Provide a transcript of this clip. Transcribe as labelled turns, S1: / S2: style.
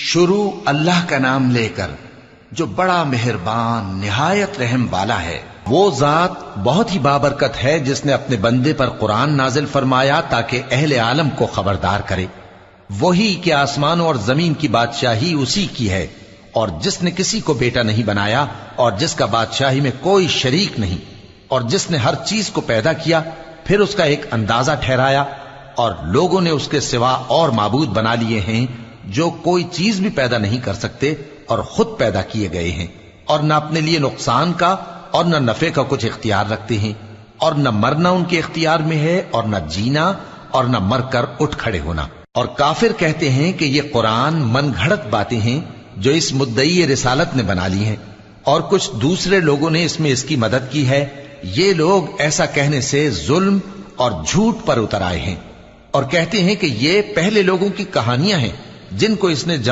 S1: شروع اللہ کا نام لے کر جو بڑا مہربان نہایت رحم والا ہے۔ وہ ذات بہت ہی بابرکت ہے جس نے اپنے بندے پر قرآن نازل فرمایا تاکہ اہل عالم کو خبردار کرے۔ وہی کہ آسمانوں اور زمین کی بادشاہی اسی کی ہے، اور جس نے کسی کو بیٹا نہیں بنایا اور جس کا بادشاہی میں کوئی شریک نہیں، اور جس نے ہر چیز کو پیدا کیا پھر اس کا ایک اندازہ ٹھہرایا، اور لوگوں نے اس کے سوا اور معبود بنا لیے ہیں جو کوئی چیز بھی پیدا نہیں کر سکتے اور خود پیدا کیے گئے ہیں، اور نہ اپنے لیے نقصان کا اور نہ نفع کا کچھ اختیار رکھتے ہیں، اور نہ مرنا ان کے اختیار میں ہے اور نہ جینا اور نہ مر کر اٹھ کھڑے ہونا۔ اور کافر کہتے ہیں کہ یہ قرآن من گھڑت باتیں ہیں جو اس مدعی رسالت نے بنا لی ہیں، اور کچھ دوسرے لوگوں نے اس میں اس کی مدد کی ہے۔ یہ لوگ ایسا کہنے سے ظلم اور جھوٹ پر اتر آئے ہیں، اور کہتے ہیں کہ یہ پہلے لوگوں کی کہانیاں ہیں جن کو اس نے جمع